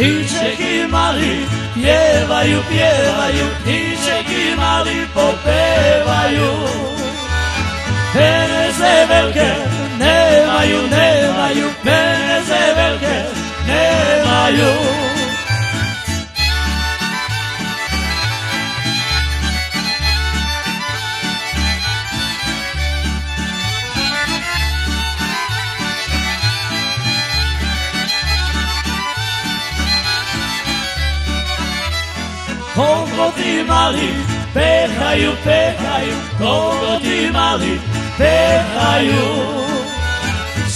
Ptičeki mali pjevaju, pjevaju, ptičeki mali popevaju. Peneze velike nemaju, nemaju, peneze velike nemaju. Kogoti mali pehaju, pehaju, kogoti mali pehaju.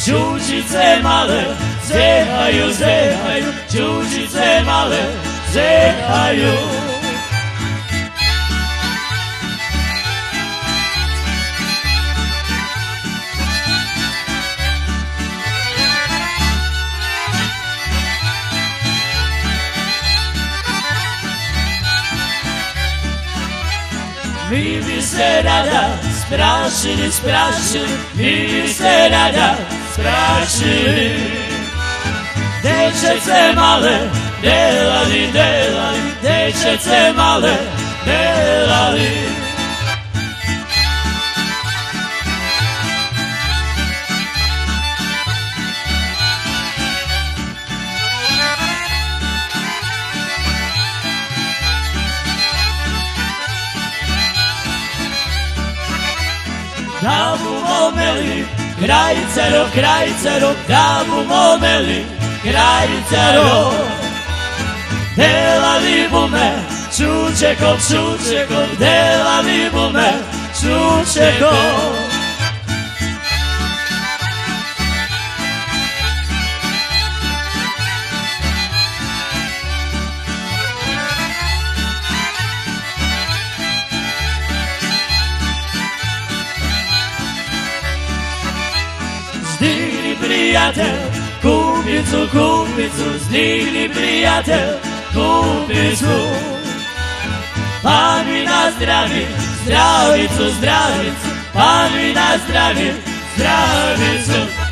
Čučice male zehaju, zehaju, čučice male zehaju. Mi bi se rada sprašili, sprašili, mi bi se rada sprašili. Dečece male delali, delali, dečece male delali. Da bumo meli krajcero, krajcero, da bumo meli krajcero. Delali bume čučekov, čučekov, delali bume čučekov. Zdigni prijatelj kupicu, kupicu, zdigni prijatelj kupicu. Pa mi nazdravi zdravicu, zdravicu, pa mi nazdravi zdravicu.